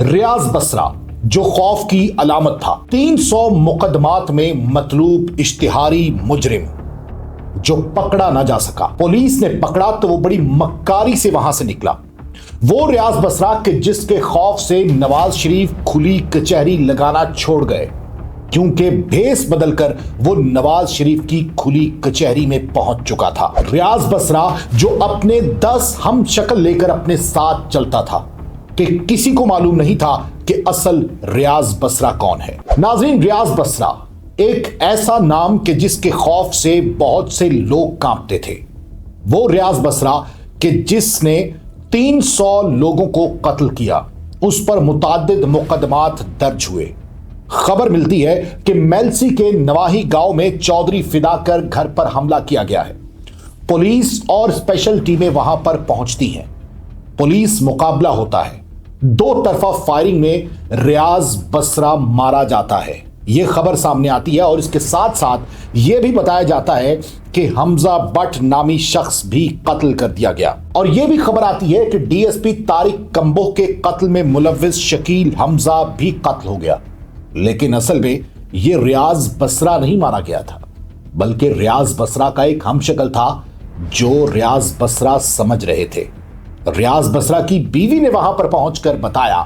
ریاض بصرہ جو خوف کی علامت تھا، 300 مقدمات میں مطلوب اشتہاری مجرم جو پکڑا نہ جا سکا۔ پولیس نے پکڑا تو وہ بڑی مکاری سے وہاں سے نکلا۔ وہ ریاض بصرہ کہ جس کے خوف سے نواز شریف کھلی کچہری لگانا چھوڑ گئے، کیونکہ بھیس بدل کر وہ نواز شریف کی کھلی کچہری میں پہنچ چکا تھا۔ ریاض بصرہ جو اپنے 10 ہم شکل لے کر اپنے ساتھ چلتا تھا کہ کسی کو معلوم نہیں تھا کہ اصل ریاض بصرہ کون ہے۔ ناظرین، ریاض بصرہ ایک ایسا نام کہ جس کے خوف سے بہت سے لوگ کانپتے تھے۔ وہ ریاض بصرہ کہ جس نے 300 لوگوں کو قتل کیا، اس پر متعدد مقدمات درج ہوئے۔ خبر ملتی ہے کہ میلسی کے نواحی گاؤں میں چودھری فدا کر گھر پر حملہ کیا گیا ہے۔ پولیس اور اسپیشل ٹیمیں وہاں پر پہنچتی ہیں۔ پولیس مقابلہ ہوتا ہے، 2 طرفہ فائرنگ میں ریاض بصرہ مارا جاتا ہے۔ یہ خبر سامنے آتی ہے اور اس کے ساتھ ساتھ یہ بھی بتایا جاتا ہے کہ حمزہ بٹ نامی شخص بھی قتل کر دیا گیا، اور یہ بھی خبر آتی ہے کہ D S P Tariq Kamboh کے قتل میں ملوث شکیل حمزہ بھی قتل ہو گیا۔ لیکن اصل میں یہ ریاض بصرہ نہیں مارا گیا تھا، بلکہ ریاض بصرہ کا ایک ہم شکل تھا جو ریاض بصرہ سمجھ رہے تھے۔ ریاض بصرہ کی بیوی نے وہاں پر پہنچ کر بتایا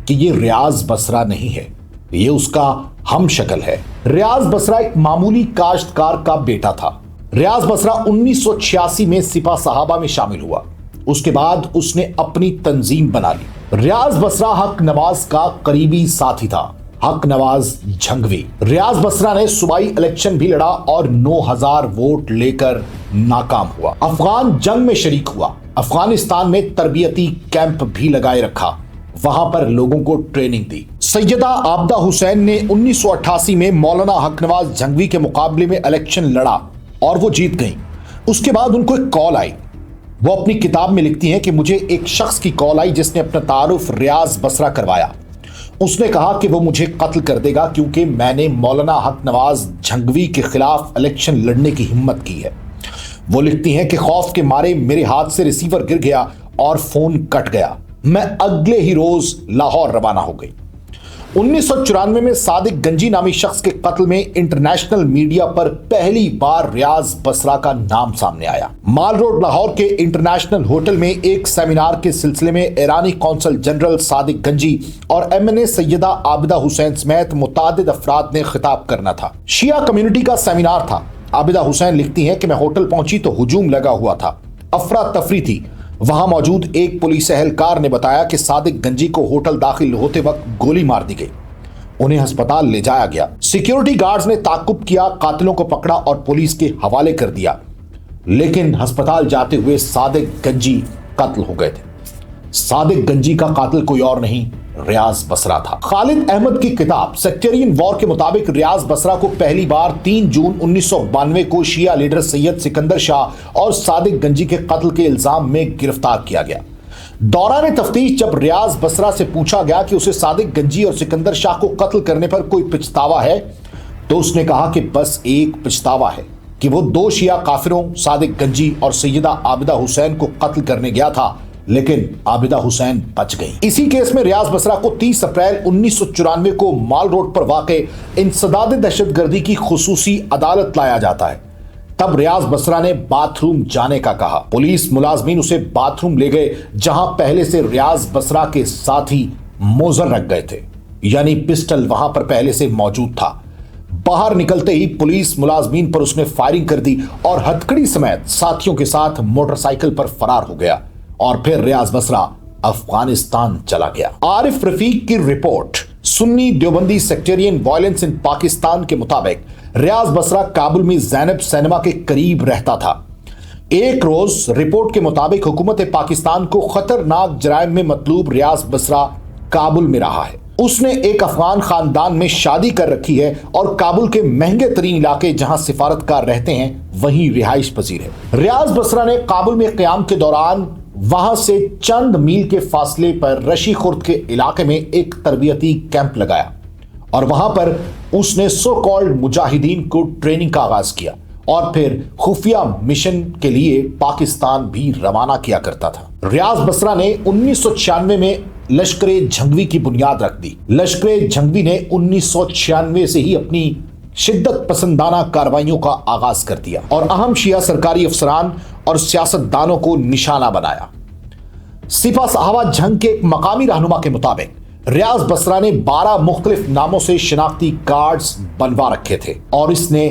کہ یہ ریاض بصرہ نہیں ہے، یہ اس کا ہم شکل ہے۔ ریاض بصرہ ایک معمولی کاشتکار کا بیٹا تھا۔ ریاض بصرہ 1986 میں سپاہ صحابہ میں شامل ہوا۔ اس کے بعد اس نے اپنی تنظیم بنا لی۔ ریاض بصرہ حق نواز کا قریبی ساتھی تھا، حق نواز جھنگوی۔ ریاض بصرہ نے صوبائی الیکشن بھی لڑا اور 9000 ووٹ لے کر ناکام ہوا۔ افغان جنگ میں شریک ہوا، افغانستان میں تربیتی کیمپ بھی لگائے رکھا، وہاں پر لوگوں کو ٹریننگ دی۔ سیدہ عابدہ حسین نے 1988 میں مولانا حق نواز جھنگوی کے مقابلے میں الیکشن لڑا اور وہ جیت گئیں۔ اس کے بعد ان کو ایک کال آئی۔ وہ اپنی کتاب میں لکھتی ہیں کہ مجھے ایک شخص کی کال آئی جس نے اپنا تعارف ریاض بصرہ کروایا۔ اس نے کہا کہ وہ مجھے قتل کر دے گا کیونکہ میں نے مولانا حق نواز جھنگوی کے خلاف الیکشن لڑنے کی ہمت کی ہے۔ وہ لکھتی ہیں کہ خوف کے مارے میرے ہاتھ سے ریسیور گر گیا اور فون کٹ گیا۔ میں اگلے ہی روز لاہور روانہ ہو گئی۔ 1994 میں صادق گنجی نامی شخص کے قتل میں انٹرنیشنل میڈیا پر پہلی بار ریاض بصرہ کا نام سامنے آیا۔ مال روڈ لاہور کے انٹرنیشنل ہوٹل میں ایک سیمینار کے سلسلے میں ایرانی قونصل جنرل صادق گنجی اور MNA سیدہ عابدہ حسین سمیت متعدد افراد نے خطاب کرنا تھا۔ شیعہ کمیونٹی کا سیمینار تھا۔ عابدہ حسین لکھتی ہیں کہ میں ہوٹل پہنچی تو ہجوم لگا ہوا تھا، افراتفری تھی۔ وہاں موجود ایک پولیس اہلکار نے بتایا کہ صادق گنجی کو ہوٹل داخل ہوتے وقت گولی مار دی گئی۔ انہیں ہسپتال لے جایا گیا۔ سیکیورٹی گارڈز نے تعاقب کیا، قاتلوں کو پکڑا اور پولیس کے حوالے کر دیا، لیکن ہسپتال جاتے ہوئے صادق گنجی قتل ہو گئے تھے۔ صادق گنجی کا قاتل کوئی اور نہیں، ریاض بصرہ تھا۔ خالد احمد کی کتاب سیکٹرین وار کے مطابق ریاض بصرہ کو پہلی بار 3 جون 1992 کو شیعہ لیڈر سید سکندر شاہ اور صادق گنجی کے قتل کے الزام میں گرفتار کیا گیا۔ دوران تفتیش جب ریاض بصرہ سے پوچھا گیا کہ اسے صادق گنجی اور سکندر شاہ کو قتل کرنے پر کوئی پچھتاوا ہے تو اس نے کہا کہ بس ایک پچھتاوا ہے کہ وہ 2 شیعہ کافروں صادق گنجی اور سیدہ عابدہ حسین کو قتل کرنے گیا تھا، لیکن عابدہ حسین بچ گئی۔ اسی کیس میں ریاض بصرہ کو 30 اپریل 1994 کو مال روڈ پر واقع انسداد دہشت گردی کی خصوصی عدالت لایا جاتا ہے۔ تب ریاض بصرہ نے باتھ روم جانے کا کہا۔ پولیس ملازمین اسے باتھ روم لے گئے جہاں پہلے سے ریاض بصرہ کے ساتھی موزر رکھ گئے تھے، یعنی پسٹل وہاں پر پہلے سے موجود تھا۔ باہر نکلتے ہی پولیس ملازمین پر اس نے فائرنگ کر دی اور ہتھکڑی سمیت ساتھیوں کے ساتھ موٹر سائیکل پر فرار ہو گیا، اور پھر ریاض بصرہ افغانستان چلا گیا۔ عارف رفیق کی رپورٹ سنی دیوبندی سیکٹرین وائلنس ان پاکستان کے مطابق ریاض بصرہ کابل میں زینب سینما کے قریب رہتا تھا۔ ایک روز رپورٹ کے مطابق حکومت پاکستان کو خطرناک جرائم میں مطلوب ریاض بصرہ کابل میں رہا ہے۔ اس نے ایک افغان خاندان میں شادی کر رکھی ہے اور کابل کے مہنگے ترین علاقے جہاں سفارتکار رہتے ہیں وہیں رہائش پذیر ہے۔ ریاض بصرہ نے کابل میں قیام کے دوران وہاں سے چند میل کے فاصلے پر رشی خورد کے علاقے میں ایک تربیتی کیمپ لگایا اور وہاں پر اس نے سو کالڈ مجاہدین کو ٹریننگ کا آغاز کیا اور پھر خفیہ مشن کے لیے پاکستان بھی روانہ کیا کرتا تھا۔ ریاض بصرہ نے 1996 میں लश्कर झंगवी की बुनियाद रख दी। लश्कर झंगवी ने 1996 से ही अपनी शिद्दत पसंदाना कार्रवाइयों का आगाज कर दिया और अहम शिया सरकारी अफसरान और सियासतदानों को निशाना बनाया। सिपा सहावा झंग के एक मकामी रहनुमा के मुताबिक रियाज बसरा ने 12 मुख्तलिफ नामों से शिनाख्ती कार्ड्स बनवा रखे थे और इसने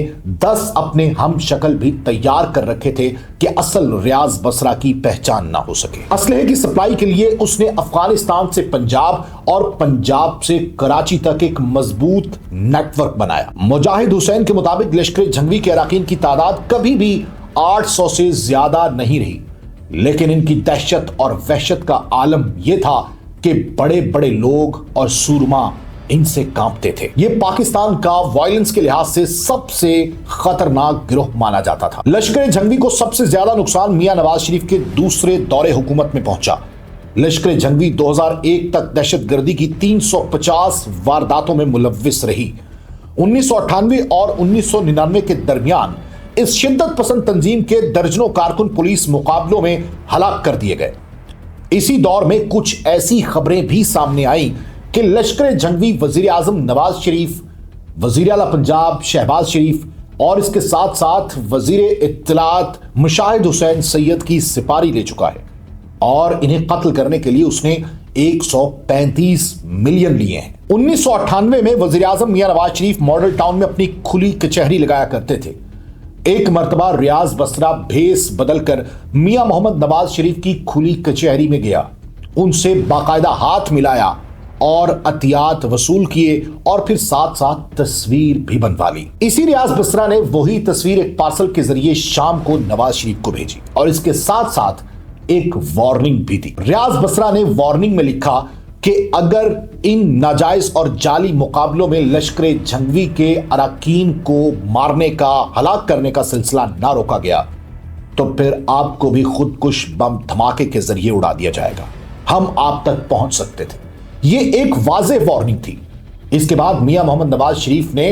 10 अपने हम शक्ल भी तैयार कर रखे थे कि असल रियाज बसरा की पहचान ना हो सके। असलहे की सप्लाई के लिए उसने अफगानिस्तान से पंजाब और पंजाब से कराची तक एक मजबूत नेटवर्क बनाया। मुजाहिद हुसैन के मुताबिक लश्कर झंगवी के अरकान की तादाद कभी भी 800 से ज्यादा नहीं रही, लेकिन इनकी दहशत और वहशत का आलम यह था कि बड़े बड़े लोग और सूरमा इनसे कांपते थे। ये पाकिस्तान का वायलेंस के लिहाज से सबसे खतरनाक गिरोह माना जाता था। लश्कर झंगवी को सबसे ज्यादा नुकसान मियां नवाज शरीफ के दूसरे दौरे हुकूमत में पहुंचा। लश्कर झंगवी 2001 तक दहशतगर्दी की 350 वारदातों में मुलव्विस रही। 1998 और 1999 के दरमियान इस शिद्दत पसंद तंजीम के दर्जनों कारकुन पुलिस मुकाबलों में हलाक कर दिए गए। इसी दौर में कुछ ऐसी खबरें भी सामने आई कि लश्कर झंगवी वजीर आजम नवाज शरीफ, वजीर आला पंजाब शहबाज शरीफ और इसके साथ साथ वजीर इत्तलात मुशाहिद हुसैन सैयद की सिपारी ले चुका है और इन्हें कत्ल करने के लिए उसने 135 मिलियन लिए हैं। 1998 में वजीर आजम मियां नवाज शरीफ मॉडल टाउन में अपनी खुली कचहरी लगाया करते थे। एक मर्तबा रियाज बसरा भेस बदलकर मियां मोहम्मद नवाज शरीफ की खुली कचहरी में गया, उनसे बाकायदा हाथ मिलाया और अतियात वसूल किए और फिर साथ साथ तस्वीर भी बनवा ली। इसी रियाज बसरा ने वही तस्वीर एक पार्सल के जरिए शाम को नवाज शरीफ को भेजी और इसके साथ साथ एक वार्निंग भी दी। रियाज बसरा ने वार्निंग में लिखा कि अगर इन नाजायज और जाली मुकाबलों में लश्कर झंगवी के अरकान को मारने का, हलाक करने का सिलसिला ना रोका गया तो फिर आपको भी खुदकुश बम धमाके के जरिए उड़ा दिया जाएगा। हम आप तक पहुंच सकते थे। ये एक वाज़ेह वार्निंग थी। इसके बाद मियां मोहम्मद नवाज शरीफ ने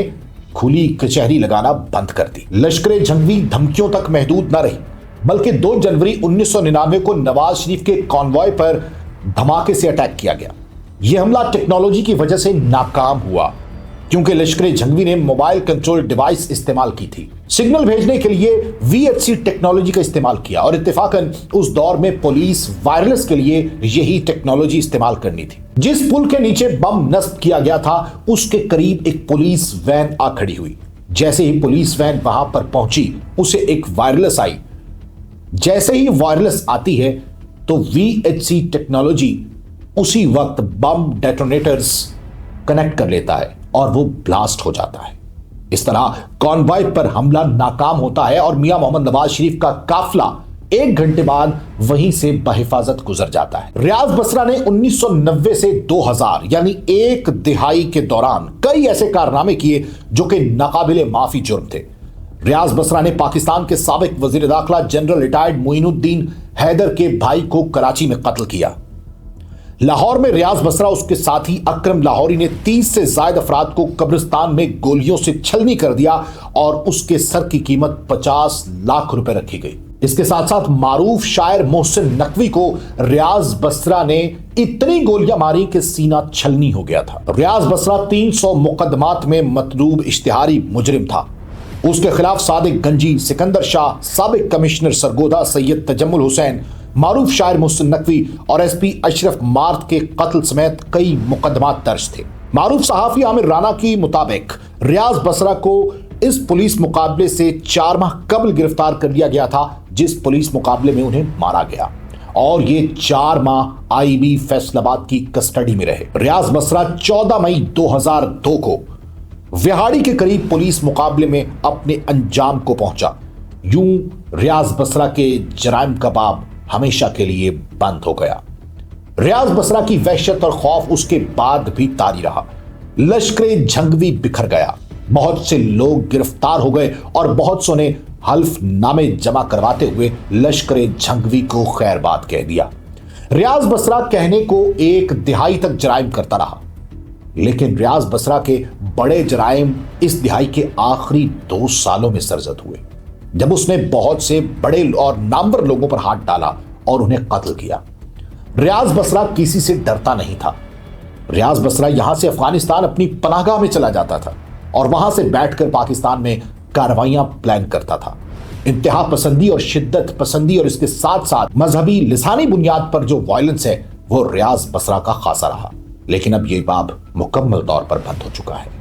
खुली कचहरी लगाना बंद कर दी। लश्कर झंगवी धमकियों तक महदूद न रही, बल्कि 2 जनवरी 1999 को नवाज शरीफ के कॉन्वॉय पर धमाके से अटैक किया गया। यह हमला टेक्नोलॉजी की वजह से नाकाम हुआ क्योंकि लश्कर झंगवी ने मोबाइल कंट्रोल डिवाइस इस्तेमाल की थी। सिग्नल भेजने के लिए VHC टेक्नोलॉजी का इस्तेमाल किया और इत्तेफाकन उस दौर में पुलिस वायरलेस के लिए यही टेक्नोलॉजी इस्तेमाल करनी थी। जिस पुल के नीचे बम नस्ब किया गया था उसके करीब एक पुलिस वैन आ खड़ी हुई। जैसे ही पुलिस वैन वहां पर पहुंची उसे एक वायरलेस आई। जैसे ही वायरलेस आती है तो VHC टेक्नोलॉजी उसी वक्त बम डेटोनेटर्स कनेक्ट कर लेता है और वो ब्लास्ट हो जाता है। इस तरह कॉन्वॉय पर हमला नाकाम होता है और मियां मोहम्मद नवाज शरीफ का काफिला 1 घंटे बाद वहीं से बहिफाजत गुजर जाता है। रियाज बसरा ने 1990 से 2000 यानी 1 दिहाई के दौरान कई ऐसे कारनामे किए जो कि नाकाबिले माफी जुर्म थे। रियाज बसरा ने पाकिस्तान के साबिक वजीर दाखिला जनरल रिटायर्ड मोइनुद्दीन हैदर के भाई को कराची में कत्ल किया। लाहौर में रियाज बसरा उसके साथी अकरम लाहौरी ने 30 से ज्यादा अफराद को कब्रिस्तान में गोलियों से छलनी कर दिया और उसके सर की कीमत 50 लाख रुपए रखी गई। इसके साथ साथ मारूफ शायर मोहसिन नकवी को रियाज बसरा ने इतनी गोलियां मारी कि सीना छलनी हो गया था। रियाज बसरा 300 मुकदमात में मतलूब इश्तिहारी मुजरिम था। उसके खिलाफ सादिक गंजी, सिकंदर शाह, साबिक कमिश्नर सरगोदा सैयद तजम्मुल हुसैन, मारूफ शायर मोहसिन नकवी और SP अशरफ मार्द के कत्ल समेत कई मुकदमात दर्ज थे। मारूफ सहाफी आमिर राना की मुताबिक रियाज बसरा को इस पुलिस मुकाबले से 4 माह कबल गिरफ्तार कर लिया गया था जिस पुलिस मुकाबले में उन्हें मारा गया और ये 4 माह IB फैसलाबाद की कस्टडी में रहे। रियाज बसरा 14 मई 2002 को विहाड़ी के करीब पुलिस मुकाबले में अपने अंजाम को पहुंचा। यूं रियाज बसरा के जराइम का बाब हमेशा के लिए बंद हो गया। रियाज बसरा की वहशत और खौफ उसके बाद भी तारी रहा। लश्कर झंगवी बिखर गया, बहुत से लोग गिरफ्तार हो गए और बहुत सो ने हल्फनामे जमा करवाते हुए लश्कर झंगवी को खैरबाद कह दिया। रियाज बसरा कहने को 1 दिहाई तक जराइम करता रहा, लेकिन रियाज बसरा के बड़े जराइम इस दिहाई के आखिरी 2 सालों में सरजद हुए जब उसने बहुत से बड़े और नामवर लोगों पर हाथ डाला और उन्हें कत्ल किया। रियाज बसरा किसी से डरता नहीं था। रियाज बसरा यहां से अफगानिस्तान अपनी पनाहगाह में चला जाता था और वहां से बैठकर पाकिस्तान में कार्रवाइयां प्लान करता था। इंतहा पसंदी और शिद्दत पसंदी और इसके साथ साथ मजहबी लिसानी बुनियाद पर जो वायलेंस है वो रियाज बसरा का खासा रहा, लेकिन अब ये बाब मुकम्मल तौर पर बंद हो चुका है।